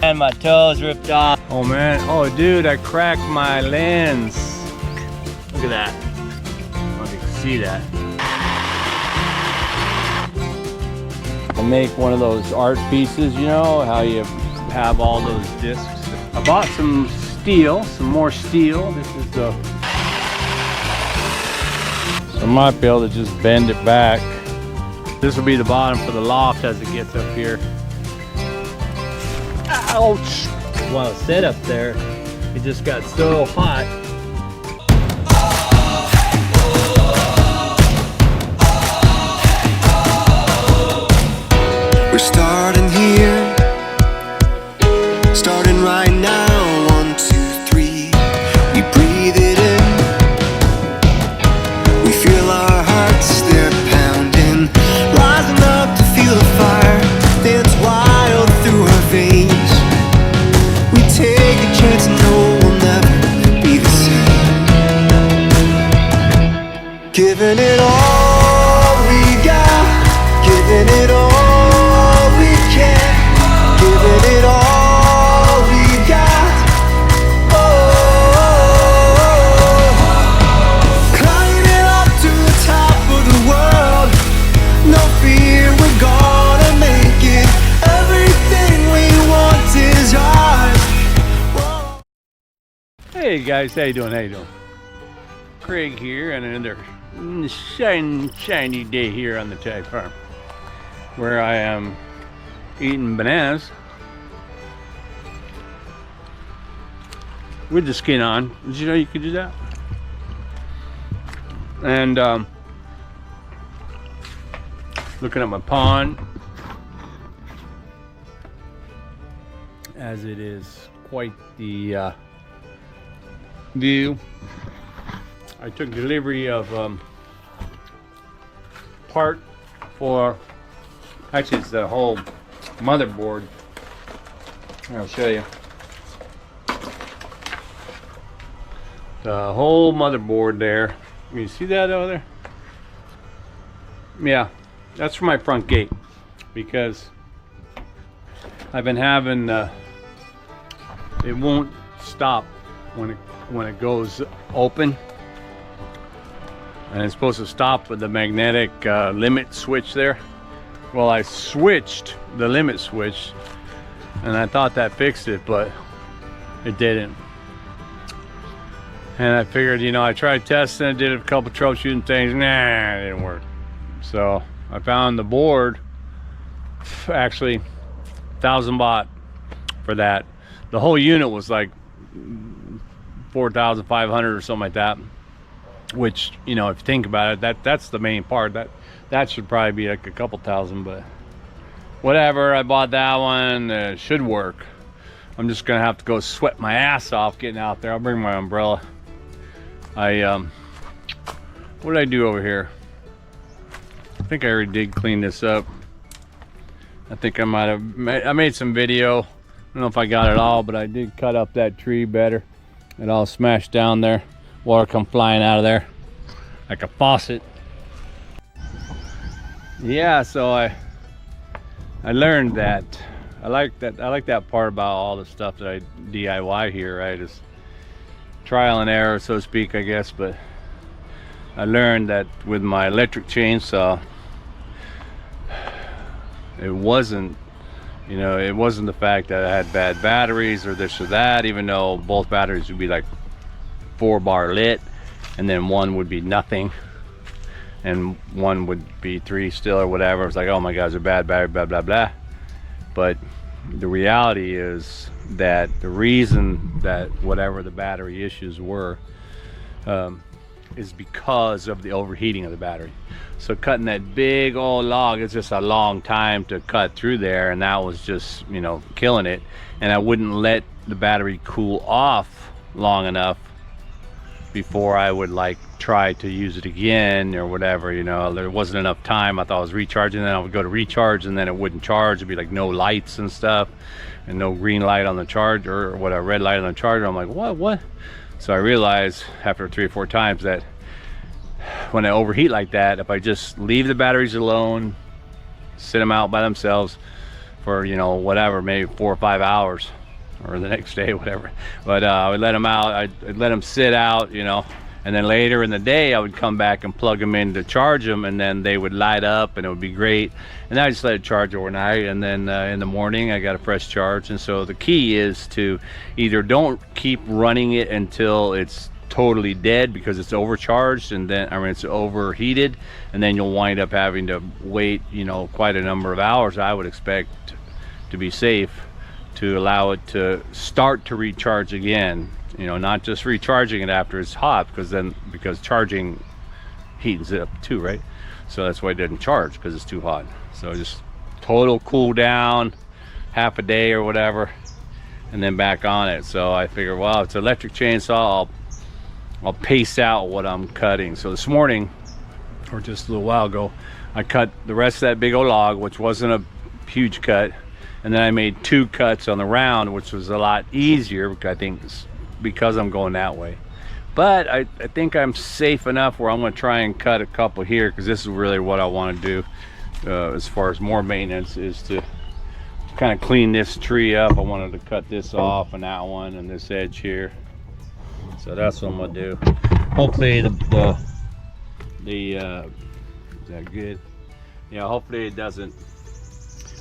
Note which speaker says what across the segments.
Speaker 1: And my toes ripped off.
Speaker 2: Oh man, oh dude, I cracked my lens. Look at that. I don't know if you can see that. I'll make one of those art pieces, you know, how you have all those discs. I bought some steel, some more steel. This is the... So I might be able to just bend it back. This will be the bottom for the loft as it gets up here. Ouch!
Speaker 1: While it set up there, it just got so hot.
Speaker 3: We're starting here, starting right now. 1, 2, 3. We breathe it in. We feel our hearts, they're pounding, rising up to feel the fire dance wild through our veins. We take a chance, no, we'll never be the same. Giving it all we got, giving it all we can, giving it all we got. Oh, climbing up to the top of the world, no fear, we're gonna make it. Everything we want is ours.
Speaker 2: Hey guys, how you doing? How you doing? Craig here, and another shiny day here on the Tag Farm, where I am eating bananas with the skin on. Did you know you could do that? And looking at my pond, as it is quite the view. I took delivery of part for, actually it's the whole motherboard. I'll show you. The whole motherboard there. You see that over there? Yeah, that's for my front gate, because I've been having it won't stop when it goes open, and it's supposed to stop with the magnetic limit switch there. Well, I switched the limit switch and I thought that fixed it, but it didn't. And I figured, you know, I tried testing it, did a couple troubleshooting things, nah, it didn't work. So I found the board, actually 1,000 baht for that. The whole unit was like 4,500 or something like that, which, you know, if you think about it, that's the main part. That should probably be like a couple thousand, but whatever. I bought that one. It should work. I'm just gonna have to go sweat my ass off getting out there. I'll bring my umbrella. What did I do over here? I think I already did clean this up. I think I might have I made some video. I don't know if I got it all, but I did cut up that tree better. It all smashed down there. Water come flying out of there like a faucet. Yeah, so I learned that. I like that part about all the stuff that I DIY here, right? It's trial and error, so to speak, I guess. But I learned that with my electric chainsaw, it wasn't, you know, it wasn't the fact that I had bad batteries or this or that, even though both batteries would be like 4-bar lit, and then one would be nothing, and one would be 3 still or whatever. It's like, oh my god, it's a bad battery, blah blah blah. But the reality is that the reason that whatever the battery issues were is because of the overheating of the battery. So cutting that big old log, it's just a long time to cut through there, and that was just, you know, killing it. And I wouldn't let the battery cool off long enough before I would like try to use it again or whatever, you know. There wasn't enough time. I thought I was recharging, then I would go to recharge and then it wouldn't charge. It'd be like no lights and stuff, and no green light on the charger, or what, a red light on the charger. I'm like, what? So I realized after 3 or 4 times that when I overheat like that, if I just leave the batteries alone, sit them out by themselves for, you know, whatever, maybe 4 or 5 hours, or the next day, whatever. But I would let them out. I'd let them sit out, you know, and then later in the day I would come back and plug them in to charge them, and then they would light up and it would be great. And I just let it charge overnight, and then in the morning I got a fresh charge. And so the key is to either don't keep running it until it's totally dead because it's overcharged, and then it's overheated, and then you'll wind up having to wait, you know, quite a number of hours, I would expect, to be safe, to allow it to start to recharge again. You know, not just recharging it after it's hot, because charging heats it up too, right? So that's why it doesn't charge, because it's too hot. So just total cool down, half a day or whatever, and then back on it. So I figure, well, it's an electric chainsaw, I'll pace out what I'm cutting. So this morning, or just a little while ago, I cut the rest of that big old log, which wasn't a huge cut, and then I made 2 cuts on the round, which was a lot easier, because I think because I'm going that way. But I think I'm safe enough where I'm going to try and cut a couple here, because this is really what I want to do as far as more maintenance, is to kind of clean this tree up. I wanted to cut this off, and that one, and this edge here. So that's what I'm gonna do. Hopefully the is that good? Yeah, hopefully it doesn't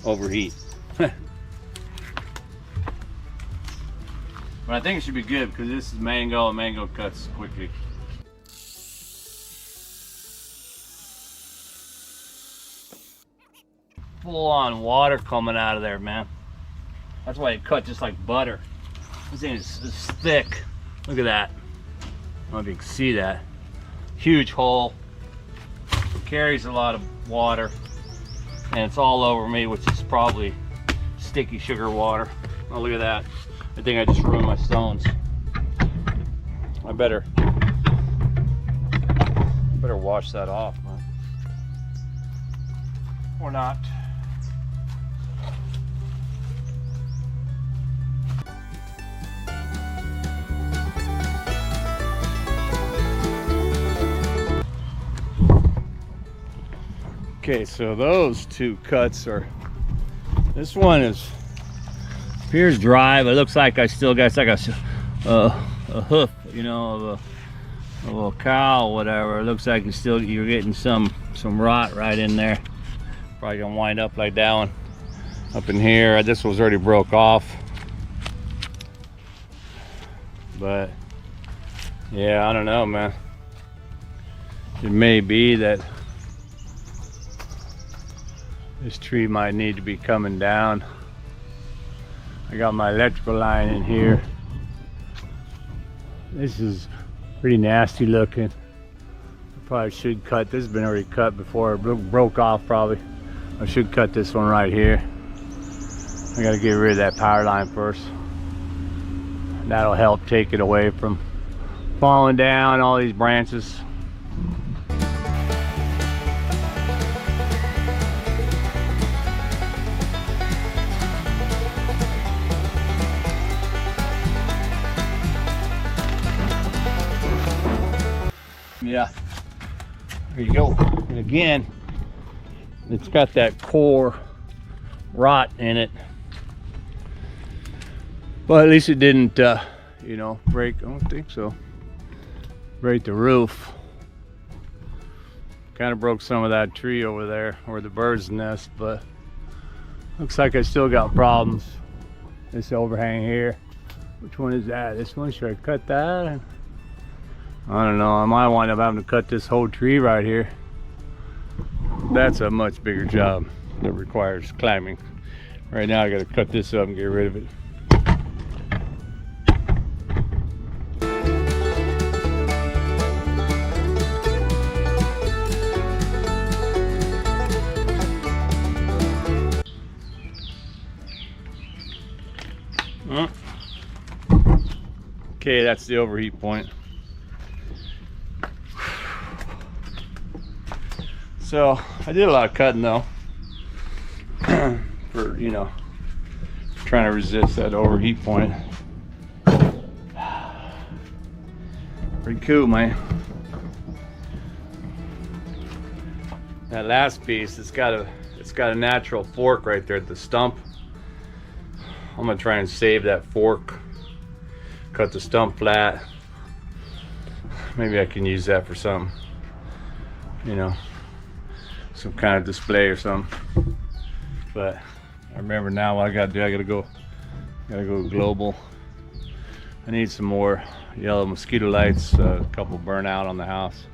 Speaker 2: overheat. But I think it should be good, because this is mango, and mango cuts quickly. Full on water coming out of there, man. That's why it cut just like butter. This thing is thick. Look at that. I don't know if you can see that. Huge hole. Carries a lot of water. And it's all over me, which is probably sticky sugar water. Oh, look at that. I think I just ruined my stones. I better wash that off, man. Or not. Okay, so those 2 cuts are, this one appears dry, but it looks like I still got, it's like a hoof, you know, of a cow or whatever. It looks like you're getting some rot right in there. Probably gonna wind up like that one up in here. This was already broke off, but yeah, I don't know, man. It may be that this tree might need to be coming down. I got my electrical line in here. This is pretty nasty looking. I probably should cut. This has been already cut before. It broke off probably. I should cut this one right here. I gotta get rid of that power line first. That'll help take it away from falling down all these branches. Yeah, there you go. And again, it's got that core rot in it, but at least it didn't you know, break. I don't think so. Break the roof. Kind of broke some of that tree over there where the birds nest, but looks like I still got problems. This overhang here, which one is that? This one? Should I cut that? I don't know. I might wind up having to cut this whole tree right here. That's a much bigger job that requires climbing. Right now I got to cut this up and get rid of it. Okay, that's the overheat point. So I did a lot of cutting though, for, you know, trying to resist that overheat point. Pretty cool, man. That last piece, it's got a natural fork right there at the stump. I'm gonna try and save that fork, cut the stump flat. Maybe I can use that for something, you know, some kind of display or something. But I remember now what I gotta do. I gotta go global. I need some more yellow mosquito lights, a couple burn out on the house.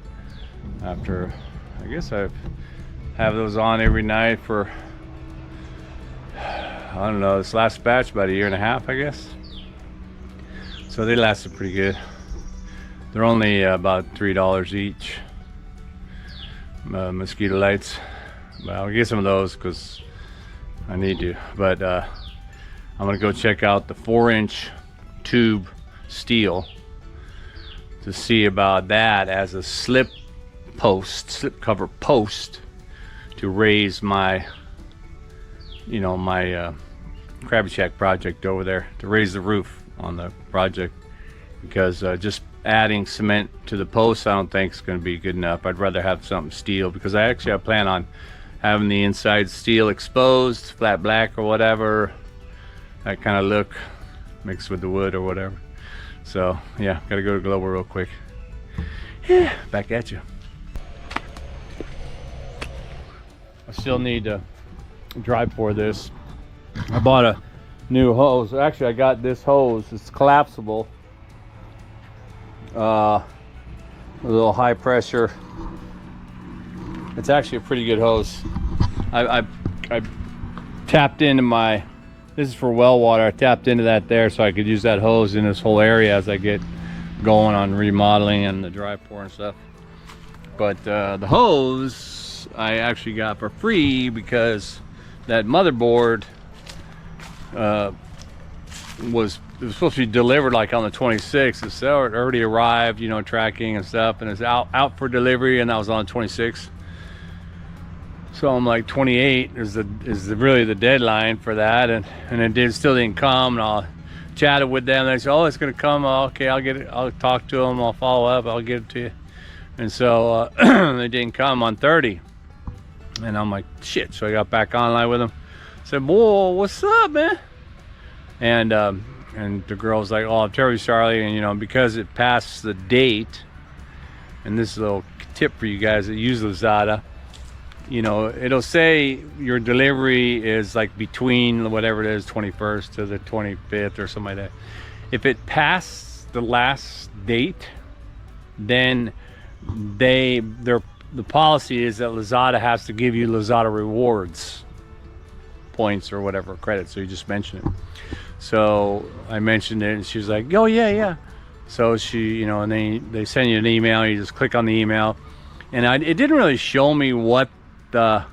Speaker 2: After, I guess I have those on every night for, I don't know, this last batch about 1.5 years, I guess. So they lasted pretty good. They're only about $3 each, mosquito lights. But I'll get some of those because I need to. But I'm gonna go check out the 4-inch tube steel to see about that as a slip cover post to raise my, you know, my crabby shack project over there, to raise the roof on the project, because just adding cement to the post I don't think is going to be good enough. I'd rather have something steel, because I plan on having the inside steel exposed, flat black or whatever, that kind of look mixed with the wood or whatever. So yeah, gotta go to Global real quick. Yeah, back at you. I still need to dry pour this. I bought a new hose. Actually, I got this hose. It's collapsible. A little high pressure. It's actually a pretty good hose. I tapped into my, this is for well water. I tapped into that there so I could use that hose in this whole area as I get going on remodeling and the dry pour and stuff. But the hose I actually got for free because that motherboard was supposed to be delivered like on the 26th. It's already arrived, you know, tracking and stuff, and it's out for delivery, and that was on the 26th. So I'm like 28 is really the deadline for that, and it still didn't come. And I chatted with them. They said, "Oh, it's gonna come. Okay, I'll get it. I'll talk to them. I'll follow up. I'll get it to you." And so they didn't come on 30, and I'm like, shit. So I got back online with them. Said, "Boy, what's up, man?" And the girl was like, "Oh, I'm terribly sorry, and you know, because it passed the date." And this is a little tip for you guys that use Lazada. You know, it'll say your delivery is like between whatever it is, 21st to the 25th or something like that. If it passed the last date, then the policy is that Lazada has to give you Lazada rewards points or whatever, credit. So you just mention it. So I mentioned it, and she was like, "Oh yeah." So she, you know, and they send you an email. You just click on the email, and it didn't really show me what the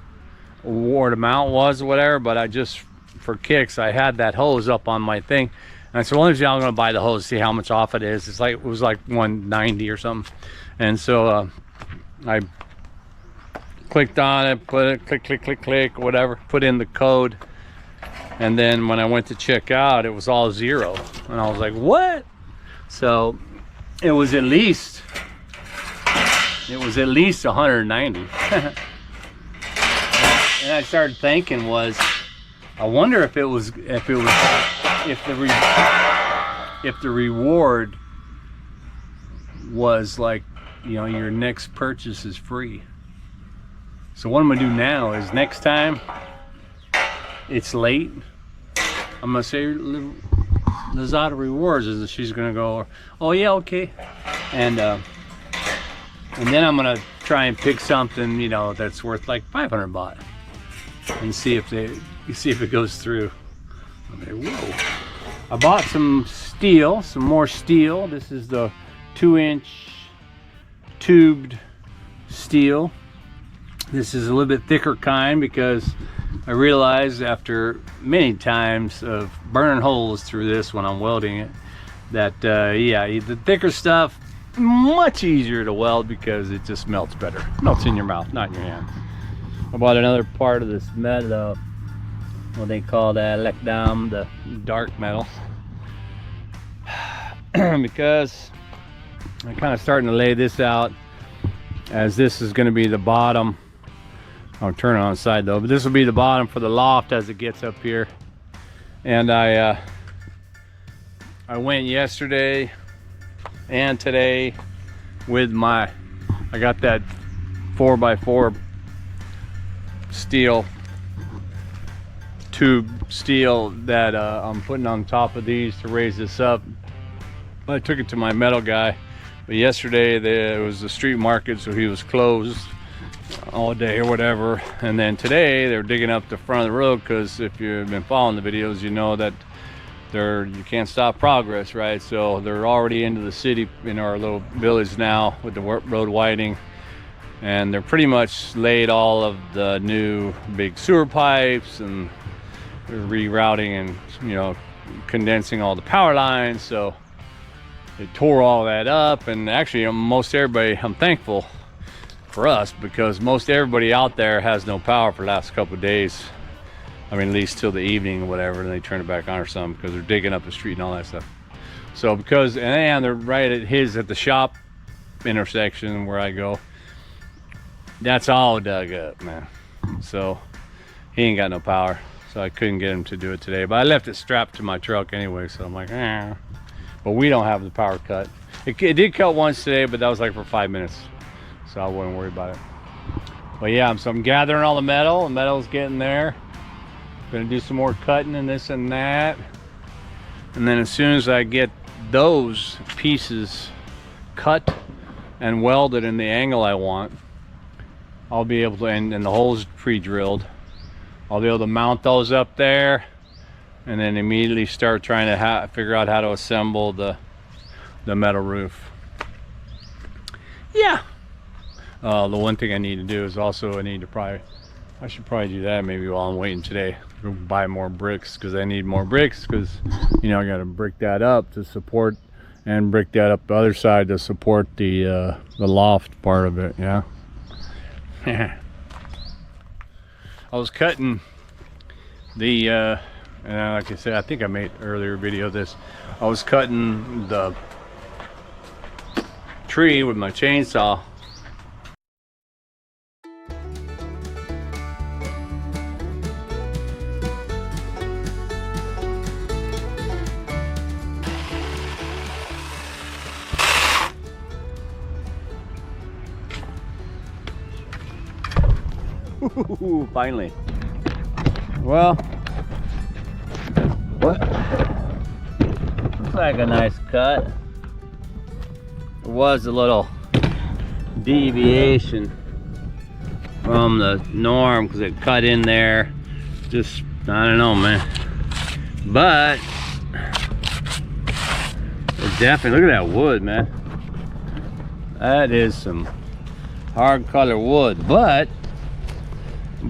Speaker 2: award amount was or whatever, but I just, for kicks, I had that hose up on my thing, and I said, "Well, I'm going to buy the hose, see how much off it is." It was like 190 or something, and so I clicked on it, put it, click, whatever, put in the code, and then when I went to check out, it was all 0, and I was like, "What?" So it was at least 190. And I started thinking, I wonder if the reward was like, you know, your next purchase is free. So what I'm gonna do now is, next time it's late, I'm gonna say Lazada rewards, and she's gonna go, "Oh yeah, okay," and then I'm gonna try and pick something, you know, that's worth like 500 baht, and see if it goes through. Okay, whoa! I bought some more steel. This is the 2-inch tubed steel. This is a little bit thicker kind, because I realized after many times of burning holes through this when I'm welding it, that yeah, the thicker stuff, much easier to weld because it just melts better. Melts in your mouth, not in your hand. I bought another part of this metal, what they call that lekdam, the dark metal, because I'm kind of starting to lay this out as this is going to be the bottom. I'll turn it on the side though, but this will be the bottom for the loft as it gets up here. And I went yesterday and today with I got that 4x4 steel tube steel that I'm putting on top of these to raise this up. I took it to my metal guy, but yesterday there was the street market, so he was closed all day or whatever. And then today they're digging up the front of the road, because if you've been following the videos, you know that you can't stop progress, right? So they're already into the city in our little village now with the road widening, and they're pretty much laid all of the new big sewer pipes, and they're rerouting and, you know, condensing all the power lines. So they tore all that up, and actually most everybody, I'm thankful for us, because most everybody out there has no power for the last couple of days. I mean, at least till the evening or whatever, and they turn it back on or something, because they're digging up the street and all that stuff. So and they're right at the shop intersection where I go. That's all dug up, man. So he ain't got no power, so I couldn't get him to do it today. But I left it strapped to my truck anyway, so I'm like, eh. But we don't have the power cut. It did cut once today, but that was like for 5 minutes, so I wouldn't worry about it. But yeah, so I'm gathering all the metal. The metal's getting there. Gonna do some more cutting and this and that, and then as soon as I get those pieces cut and welded in the angle I want, I'll be able to, and the holes pre-drilled, I'll be able to mount those up there, and then immediately start trying to figure out how to assemble the metal roof. Yeah. The one thing I need to do is also I should probably do that maybe while I'm waiting today. Go buy more bricks, because I need more bricks, because, you know, I got to brick that up to support, and brick that up the other side to support the loft part of it. Yeah. I was cutting the and like I said, I think I made an earlier video of this. I was cutting the tree with my chainsaw. Ooh, finally. Well, what? Looks like a nice cut. There was a little deviation from the norm, because it cut in there. Just, I don't know, man. But it definitely, look at that wood, man. That is some hard color wood. But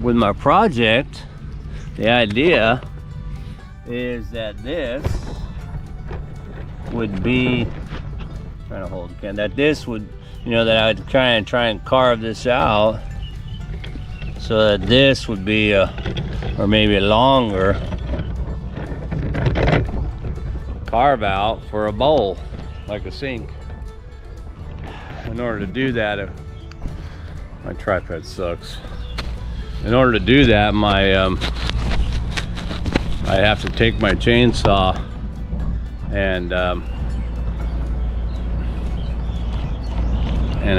Speaker 2: with my project, the idea is that this would be, trying to hold again, that this would, you know, that I would try and carve this out, so that this would be or maybe a longer carve out for a bowl, like a sink. In order to do that, my tripod sucks. In order to do that, I have to take my chainsaw and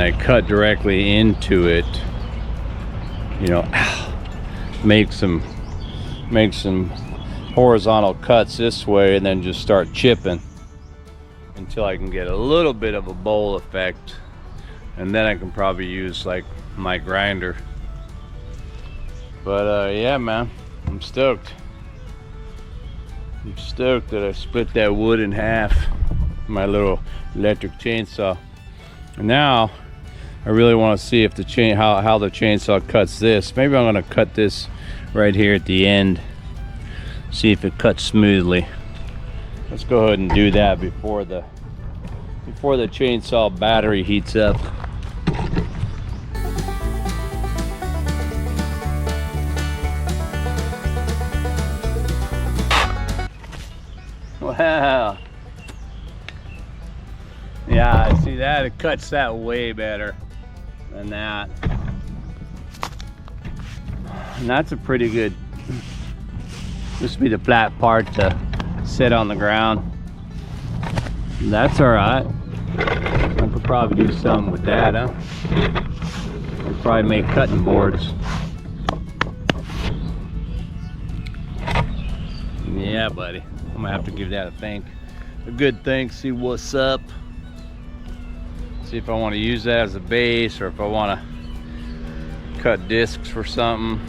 Speaker 2: I cut directly into it, you know, make some horizontal cuts this way, and then just start chipping until I can get a little bit of a bowl effect, and then I can probably use like my grinder. But yeah, man, I'm stoked. I'm stoked that I split that wood in half, my little electric chainsaw. And now I really want to see if the how the chainsaw cuts this. Maybe I'm going to cut this right here at the end, see if it cuts smoothly. Let's go ahead and do that before the chainsaw battery heats up. Wow. Yeah, I see that. It cuts that way better than that. And that's a pretty good This would be the flat part to sit on the ground. That's all right. I could probably do something with that, huh? I'd probably make cutting boards. Yeah, buddy. I'm gonna have to give that a good think, see what's up. See if I want to use that as a base or if I want to cut discs for something.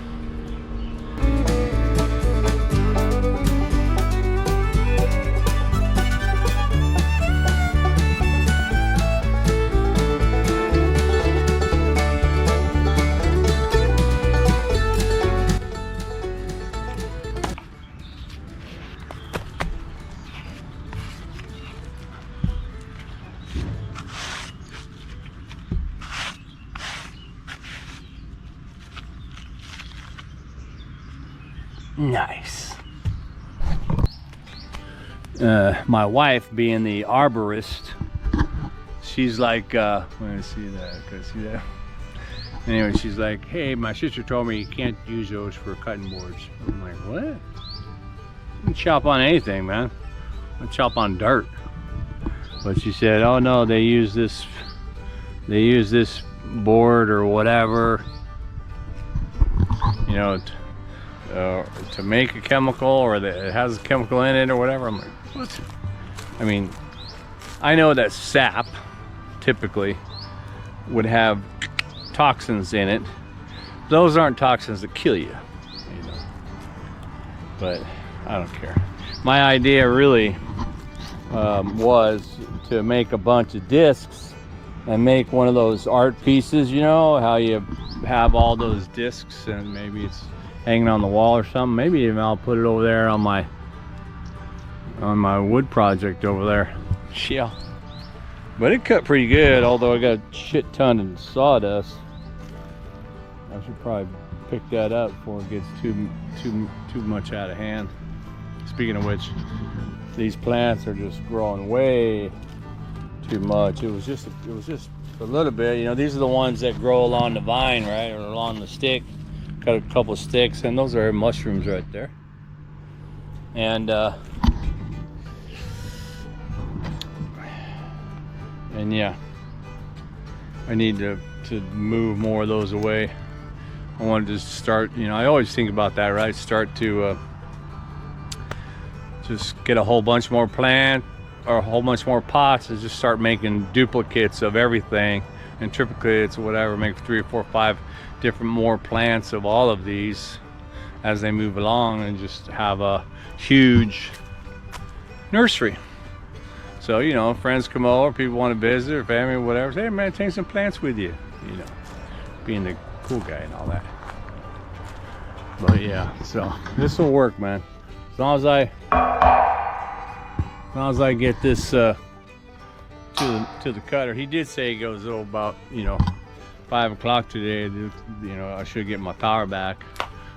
Speaker 2: Nice. My wife, being the arborist, she's like, let me see that. Can I see that? Anyway, she's like, hey, my sister told me you can't use those for cutting boards. I'm like, what? You can chop on anything, man. I chop on dirt. But she said, oh no, they use this board or whatever, you know, to make a chemical, or that it has a chemical in it or whatever. I'm like, what? I mean, I know that sap typically would have toxins in it. Those aren't toxins that kill you, you know. But I don't care. My idea really was to make a bunch of discs and make one of those art pieces, you know, how you have all those discs and maybe it's hanging on the wall or something. Maybe even I'll put it over there on my wood project over there. Yeah, but it cut pretty good, although I got a shit ton of sawdust. I should probably pick that up before it gets too much out of hand. Speaking of which, these plants are just growing way too much. It was just a little bit, you know. These are the ones that grow along the vine, right, or along the stick. Cut a couple of sticks, and those are mushrooms right there. And yeah, I need to move more of those away. I wanted to start, you know, I always think about that, right? Start to just get a whole bunch more plant or a whole bunch more pots and just start making duplicates of everything and triplicates or whatever, make 3 or 4 or 5 different more plants of all of these as they move along, and just have a huge nursery. So, you know, friends come over, people want to visit, or family, or whatever, say, hey man, take some plants with you, you know, being the cool guy and all that. But yeah, so this will work, man. As long as I get this to the cutter. He did say it goes about, you know, 5 o'clock today. You know, I should get my power back.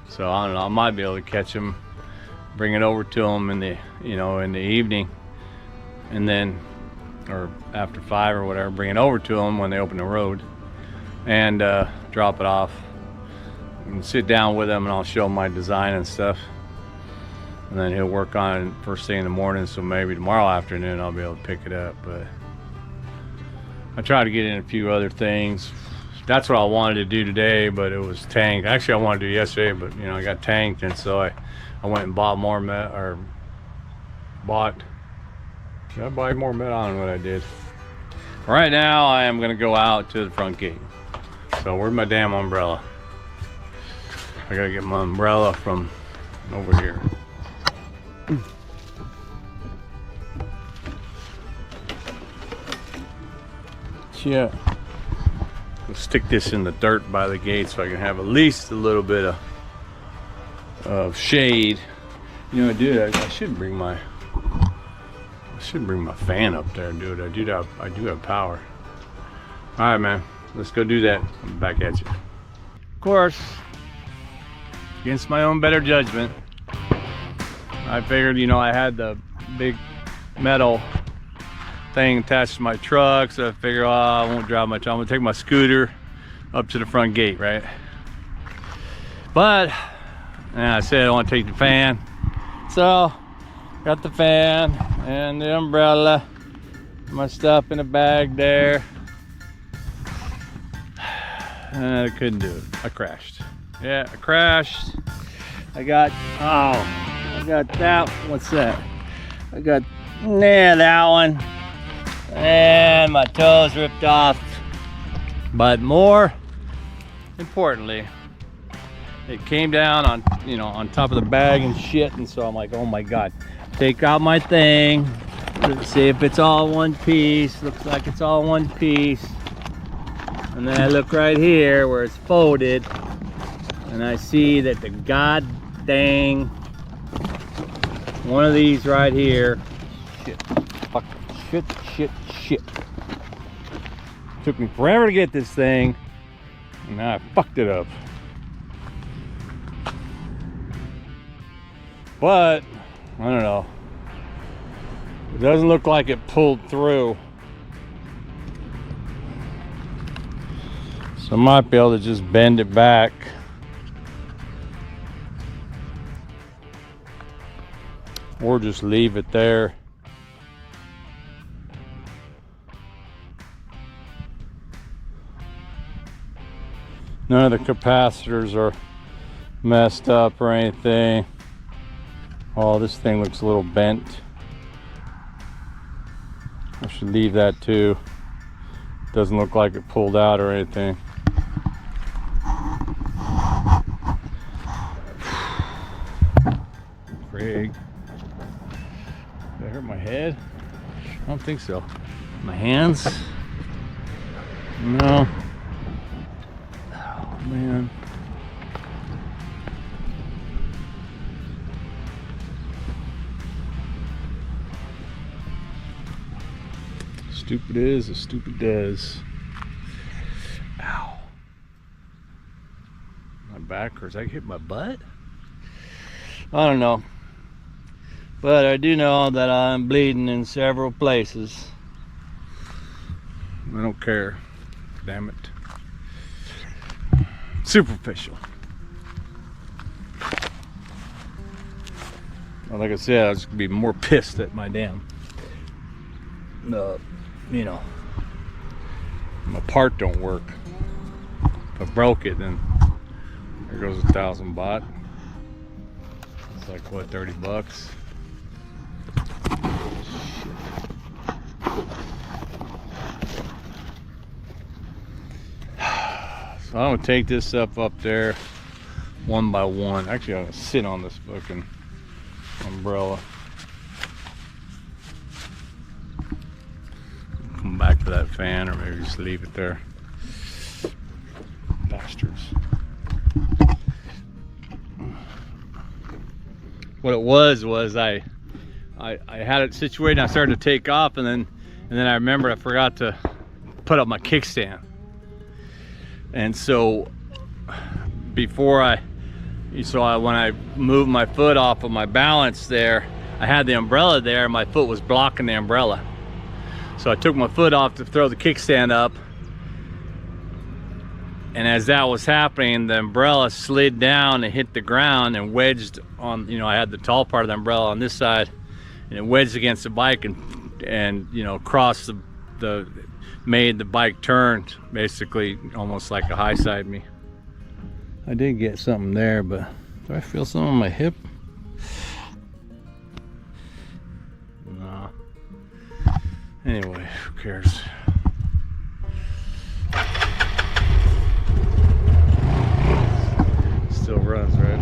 Speaker 2: So I don't know, I might be able to catch him, bring it over to him in the, you know, in the evening, and then, or after 5 or whatever, bring it over to him when they open the road, and drop it off and sit down with him, and I'll show him my design and stuff, and then he'll work on it first thing in the morning. So maybe tomorrow afternoon I'll be able to pick it up. But I tried to get in a few other things. That's what I wanted to do today, but it was tanked. Actually, I wanted to do yesterday, but you know, I got tanked, and so I went and bought more metal, or did I buy more metal? I don't know what I did. Right now, I am gonna go out to the front gate. So where's my damn umbrella? I gotta get my umbrella from over here. Yeah. We'll stick this in the dirt by the gate so I can have at least a little bit of shade. You know, dude, I should bring my fan up there, dude. I do have power. All right, man. Let's go do that. I'm back at you. Of course, against my own better judgment, I figured, you know, I had the big metal thing attached to my truck, so I figure, oh, I won't drive much. I'm gonna take my scooter up to the front gate, right? But I said I want to take the fan. So got the fan and the umbrella, my stuff in a bag there. I couldn't do it. I crashed. Yeah, I crashed. I got that. What's that? I got that one. And my toes ripped off. But more importantly, it came down on, you know, on top of the bag and shit. And so I'm like, oh my God, take out my thing. Let's see if it's all one piece. Looks like it's all one piece. And then I look right here where it's folded, and I see that the god dang one of these right here, shit, fuck, shit. Took me forever to get this thing, and now I fucked it up. But I don't know. It doesn't look like it pulled through. So I might be able to just bend it back. Or just leave it there. None of the capacitors are messed up or anything. Oh, this thing looks a little bent. I should leave that too. Doesn't look like it pulled out or anything. Craig. Did I hurt my head? I don't think so. My hands? No. Oh man. Stupid is as stupid does. Ow. My back, or did I hit my butt? I don't know. But I do know that I'm bleeding in several places. I don't care. Damn it. Superficial. Well, like I said, I was gonna be more pissed at my damn you know, my part don't work. If I broke it, then there goes 1,000 baht. It's like what, 30 bucks? So I'm gonna take this up there one by one. Actually, I'm gonna sit on this fucking umbrella. Come back to that fan, or maybe just leave it there. Bastards. What it was I had it situated and I started to take off, and then I remembered I forgot to put up my kickstand. And so when I moved my foot off of my balance there, I had the umbrella there and my foot was blocking the umbrella. So I took my foot off to throw the kickstand up, and as that was happening, the umbrella slid down and hit the ground and wedged on, you know, I had the tall part of the umbrella on this side, and it wedged against the bike and you know, crossed made the bike turn, basically almost like a high side me. I did get something there, but do I feel something on my hip? No. Anyway, who cares? Still runs, right?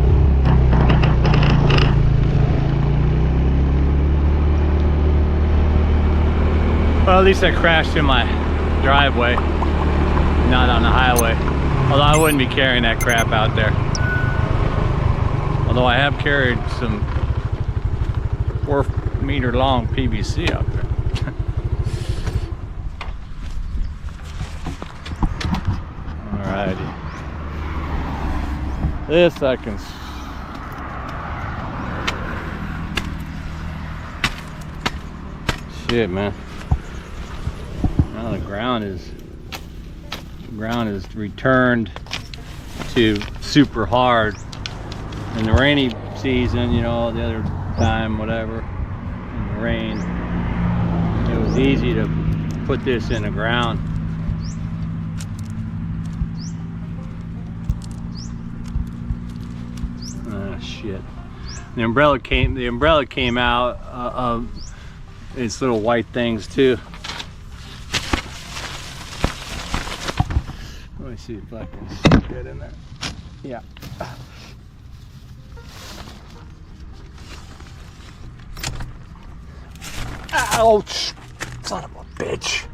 Speaker 2: Well, at least I crashed in my driveway, not on the highway. Although I wouldn't be carrying that crap out there. Although I have carried some 4-meter long PVC out there. Alrighty. This I can. Shit, man. Now the ground is returned to super hard, and the rainy
Speaker 1: season, you know, the other time, whatever, in the rain, it was easy to put this in the ground. Ah, shit. The umbrella came out of its little white things too. Let me see if I can stick that in there. Yeah. Ouch! Son of a bitch.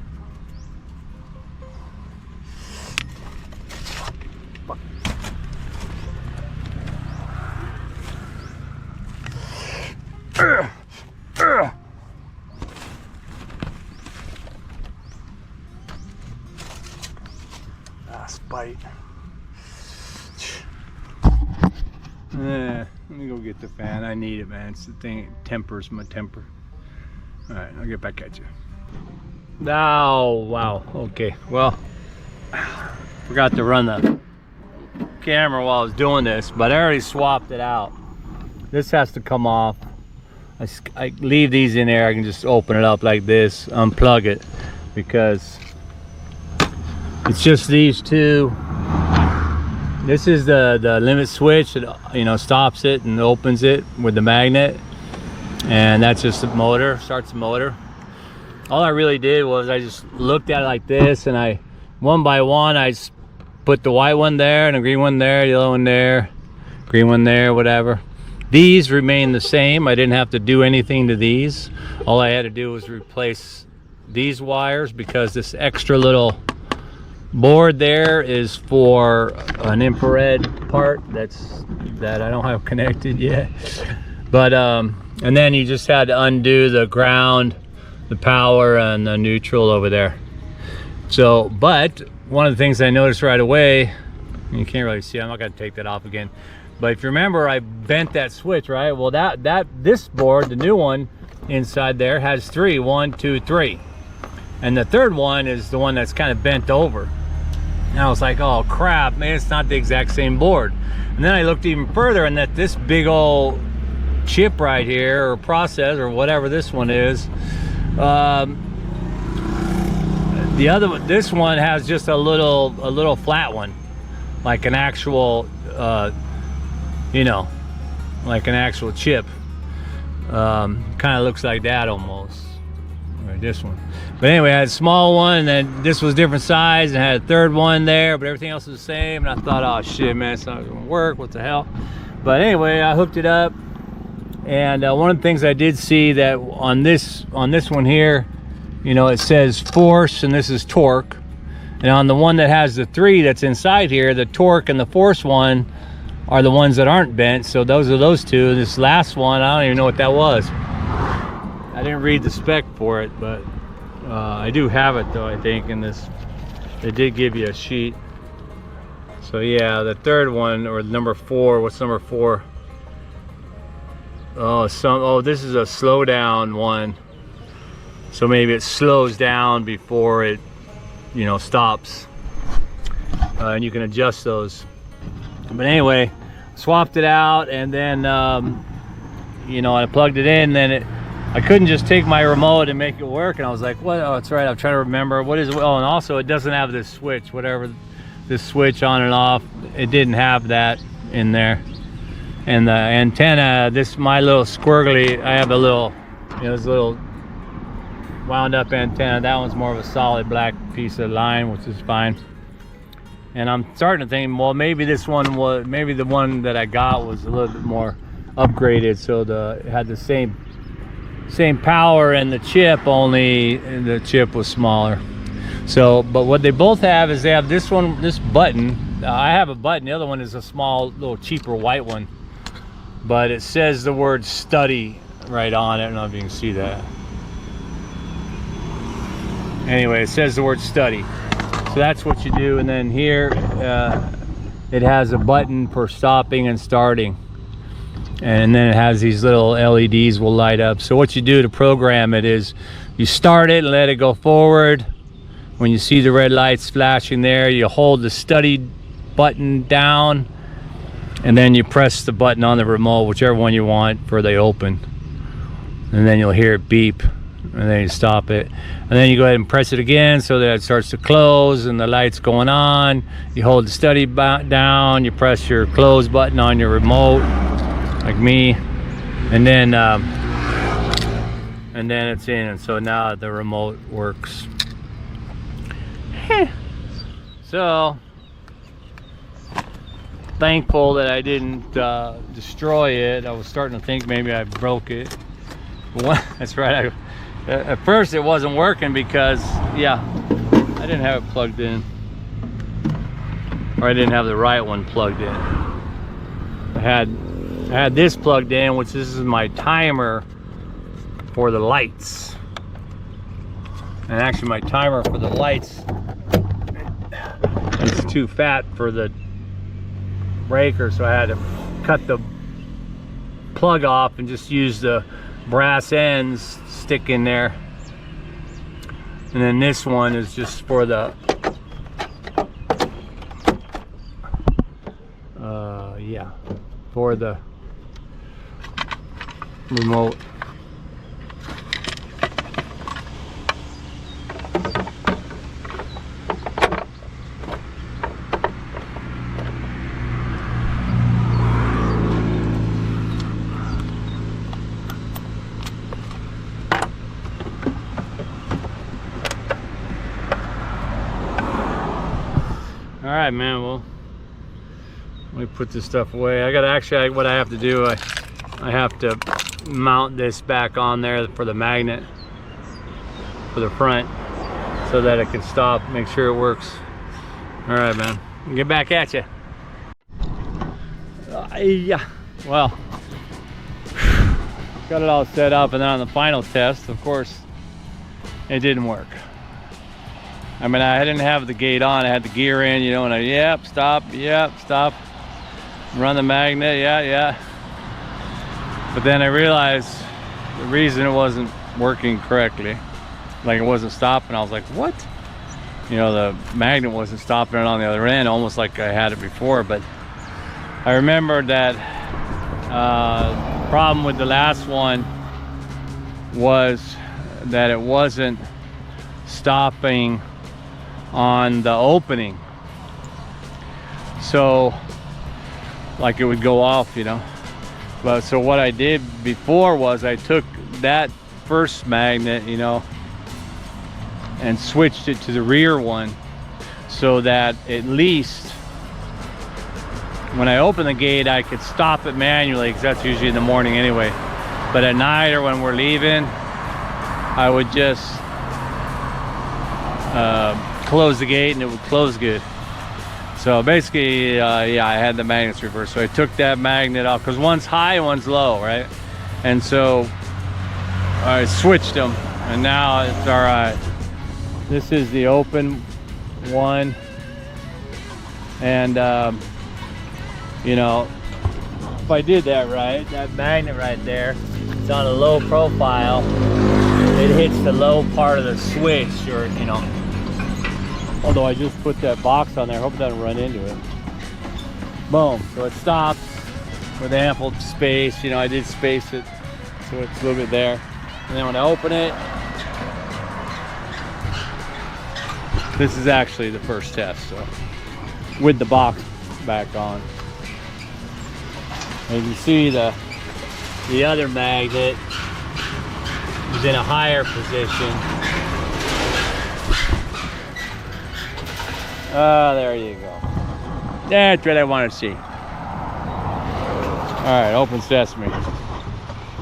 Speaker 1: Bite. Let me go get the fan. I need it, man. It's the thing, it tempers my temper. All right, I'll get back at you. Oh, wow. Okay, well, forgot to run the camera while I was doing this, but I already swapped it out. This has to come off. I leave these in there. I can just open it up like this, unplug it, because it's just these two. This is the limit switch that, you know, stops it and opens it with the magnet, and that's just the motor, starts the motor. All I really did was I just looked at it like this, and I, one by one, I put the white one there and a green one there, yellow one there, green one there, whatever. These remain the same. I didn't have to do anything to these. All I had to do was replace these wires, because this extra little board there is for an infrared part that I don't have connected yet. But and then you just had to undo the ground, the power, and the neutral over there. So, but one of the things I noticed right away, you can't really see, I'm not going to take that off again, but if you remember, I bent that switch, right? Well, this board, the new one inside there, has 3, 1, 2, 3. And the third one is the one that's kind of bent over. And I was like, oh crap, man, it's not the exact same board. And then I looked even further, and that this big old chip right here, or process, or whatever this one is, the other one, this one has just a little flat one, like an actual, you know, like an actual chip. Kind of looks like that almost. Or this one. But anyway, I had a small one, and then this was different size, and I had a third one there, but everything else was the same. And I thought, oh shit, man, it's not gonna work. What the hell? But anyway, I hooked it up, and one of the things I did see that on this one here, you know, it says force, and this is torque. And on the one that has the 3 that's inside here, the torque and the force one are the ones that aren't bent. So those are those two. This last one, I don't even know what that was. I didn't read the spec for it, but I do have it though, I think, in this. They did give you a sheet. So yeah, the third one, or number 4, what's number 4? Oh, this is a slow down one. So maybe it slows down before it, you know, stops. And you can adjust those. But anyway, swapped it out, and then, you know, I plugged it in, then I couldn't just take my remote and make it work, and I was like, what? Oh, that's right, I'm trying to remember, what is it? Oh, and also it doesn't have this switch, whatever, this switch on and off, it didn't have that in there. And the antenna, my little squirgly, I have a little, you know, this little wound up antenna. That one's more of a solid black piece of line, which is fine. And I'm starting to think, well, maybe this one was, maybe the one that I got was a little bit more upgraded, so it had the same power in the chip, only the chip was smaller. So, but what they both have is they have this one, this button. I have a button. The other one is a small, little cheaper white one, but it says the word study right on it. I don't know if you can see that. Anyway, it says the word study. So that's what you do. And then here, it has a button for stopping and starting. And then it has these little LEDs will light up. So what you do to program it is you start it and let it go forward. When you see the red lights flashing there, you hold the study button down, and then you press the button on the remote, whichever one you want, for the open, and then you'll hear it beep, and then you stop it, and then you go ahead and press it again so that it starts to close and the light's going on. You hold the study down, you press your close button on your remote like me, and then it's in, and so now the remote works. So thankful that I didn't destroy it. I was starting to think maybe I broke it. That's right, at first it wasn't working because, yeah, I didn't have it plugged in, or I didn't have the right one plugged in. I had this plugged in, which this is my timer for the lights, and actually my timer for the lights is too fat for the breaker, so I had to cut the plug off and just use the brass ends stick in there. And then this one is just for the yeah, for the remote. All right, man, well, let me put this stuff away. I gotta actually, what I have to do, I have to mount this back on there for the magnet for the front so that it can stop, make sure it works. All right, man, get back at you. Yeah, well, got it all set up, and then on the final test, of course, it didn't work. I mean, I didn't have the gate on, I had the gear in, you know, and yep, stop, run the magnet, yeah. But then I realized the reason it wasn't working correctly, like it wasn't stopping, I was like, what? You know, the magnet wasn't stopping it on the other end, almost like I had it before. But I remembered that the problem with the last one was that it wasn't stopping on the opening, so like it would go off, you know. But so what I did before was I took that first magnet, you know, and switched it to the rear one, so that at least when I open the gate I could stop it manually, because that's usually in the morning anyway. But at night or when we're leaving, I would just close the gate and it would close good. So basically, yeah, I had the magnets reversed. So I took that magnet off, because one's high and one's low, right? And so I switched them, and now it's all right. This is the open one, and you know, if I did that right, that magnet right there, it's on a low profile. It hits the low part of the switch, or you know. Although I just put that box on there, I hope it doesn't run into it. Boom, so it stops with ample space. You know, I did space it so it's a little bit there. And then when I open it, this is actually the first test, so with the box back on. And you can see the other magnet is in a higher position. There you go. That's what I want to see. All right, open sesame.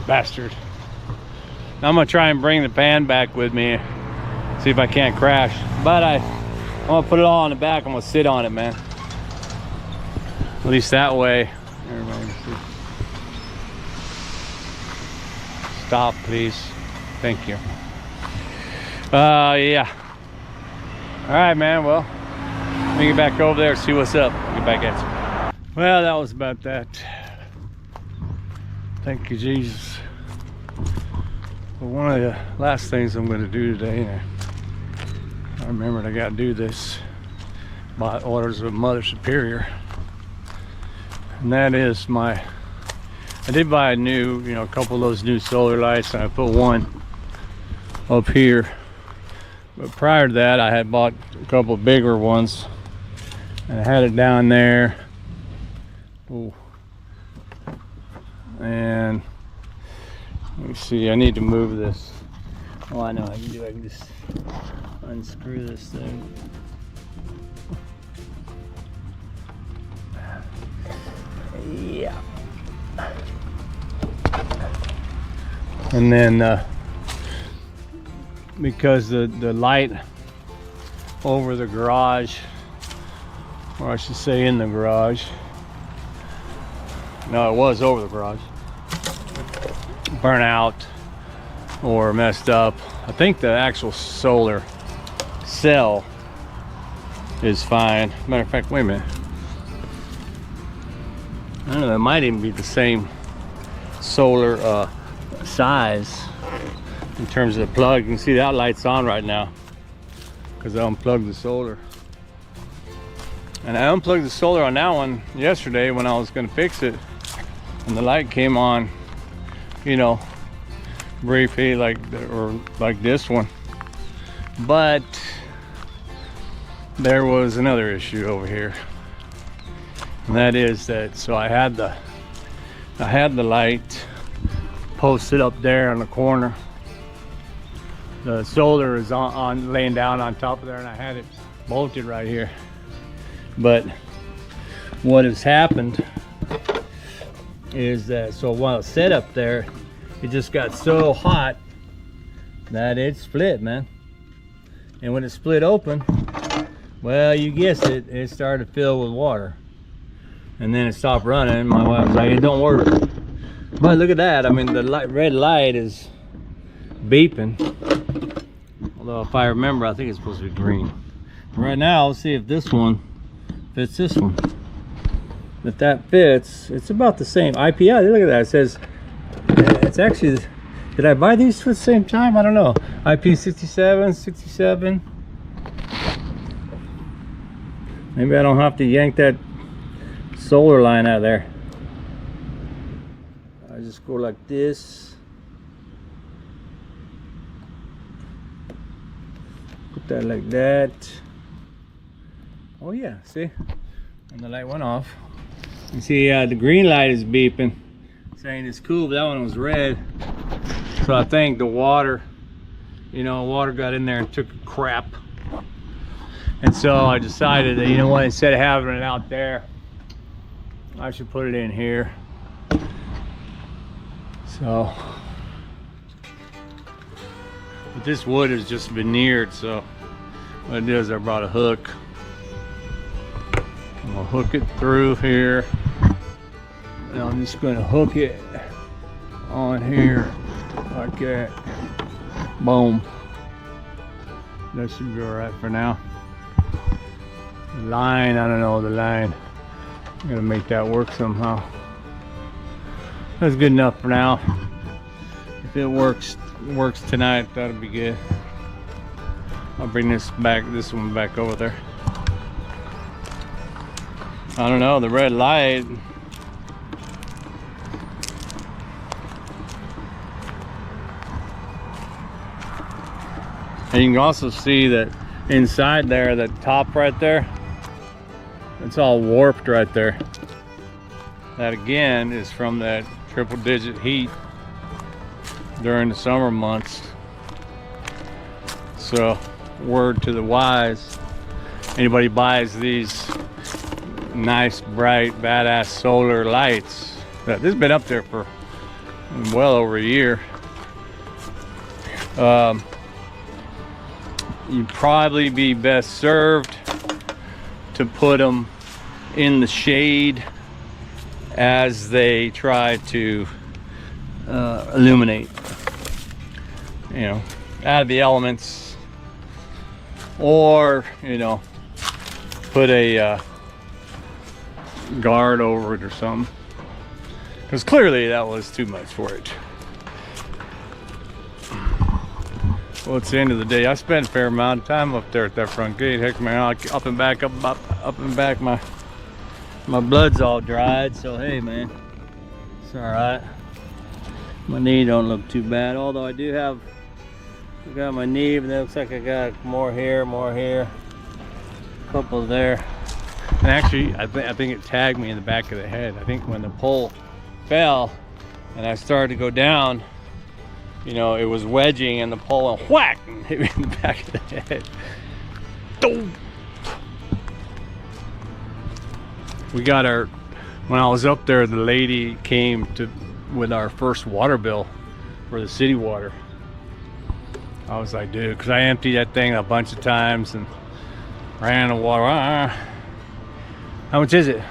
Speaker 1: Bastard. Now I'm gonna try and bring the pan back with me, see if I can't crash. But I'm gonna put it all on the back. I'm gonna sit on it, man. At least that way. Everybody see. Stop, please. Thank you. Yeah. All right, man. Well, let me get back over there, see what's up. Get back at you. Well, that was about that. Thank you, Jesus. Well, one of the last things I'm going to do today, I remembered I got to do this by orders of Mother Superior. And that is I did buy a new, a couple of those new solar lights, and I put one up here. But prior to that, I had bought a couple of bigger ones, and I had it down there. Ooh. And let me see, I need to move this. Oh, I know I can do. I can just unscrew this thing. Yeah. And then because the light over the garage, or I should say in the garage, no, it was over the garage, burnt out or messed up. I think the actual solar cell is fine. Matter of fact, wait a minute, I don't know, it might even be the same solar size in terms of the plug. You can see that light's on right now because I unplugged the solar. And I unplugged the solar on that one yesterday when I was going to fix it, and the light came on, briefly, like this one. But there was another issue over here, and that is that I had the light posted up there on the corner. The solar is on laying down on top of there, and I had it bolted right here. But what has happened is that while it's set up there, it just got so hot that it split, man. And when it split open, well, you guessed it, it started to fill with water. And then it stopped running. My wife was like, it don't work. But look at that. I mean, the red light is beeping. Although if I remember, I think it's supposed to be green. Right now, let's see if this one fits this one. If that fits, it's about the same. IPI, look at that. It says, it's actually, did I buy these at the same time? I don't know. IP67, 67. Maybe I don't have to yank that solar line out of there. I just go like this. Put that like that. Oh yeah, see? And the light went off. You see the green light is beeping, saying it's cool, but that one was red. So I think the water, water got in there and took a crap. And so I decided that, instead of having it out there, I should put it in here. So, but this wood is just veneered, so what I did is I brought a hook. I'm gonna hook it through here, and I'm just gonna hook it on here like that. Boom. That should be all right for now. Line, I don't know the line. I'm gonna make that work somehow. That's good enough for now. If it works tonight, that'll be good. I'll bring this one back over there. I don't know, the red light. And you can also see that inside there, the top right there, it's all warped right there. That again is from that triple digit heat during the summer months. So, word to the wise, anybody buys these nice, bright, badass solar lights, this has been up there for well over a year. You'd probably be best served to put them in the shade as they try to illuminate, out of the elements, or put a guard over it or something, because clearly that was too much for it. Well, it's the end of the day. I spent a fair amount of time up there at that front gate. Heck, man, up and back My blood's all dried, so hey man, it's all right. My knee don't look too bad, although I do have, I got my knee, but it looks like I got more here, a couple there. And actually, I think it tagged me in the back of the head. I think when the pole fell and I started to go down, you know, it was wedging and the pole and whack and hit me in the back of the head. Boom. We got our, when I was up there, the lady came to with our first water bill for the city water. I was like, dude, because I emptied that thing a bunch of times and ran the water. How much is it?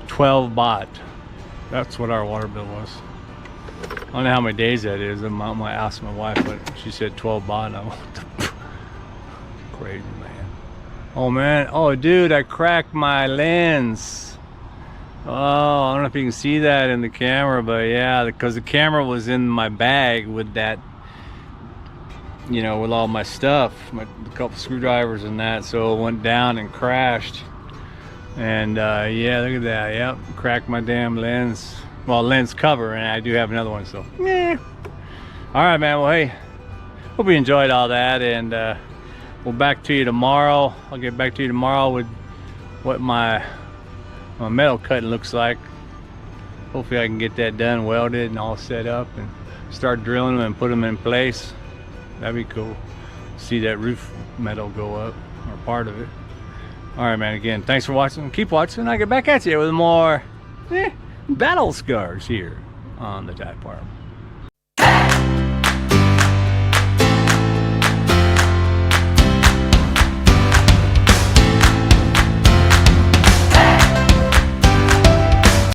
Speaker 1: 12 baht. That's what our water bill was. I don't know how many days that is. I might ask my wife, but she said 12 baht. And I went, crazy, man. Oh man, oh dude, I cracked my lens. Oh, I don't know if you can see that in the camera, but yeah, because the camera was in my bag with that, you know, with all my stuff, a couple screwdrivers and that, so it went down and crashed. And yeah, look at that. Yep, cracked my damn lens. Well, lens cover, and I do have another one, so yeah. All right, man. Well, hey, hope you enjoyed all that, and we'll back to you tomorrow. I'll get back to you tomorrow with what my metal cutting looks like. Hopefully I can get that done, welded and all set up, and start drilling them and put them in place. That'd be cool. See that roof metal go up, or part of it. All right, man. Again, thanks for watching. Keep watching. I'll get back at you with more battle scars here on the Dive Farm.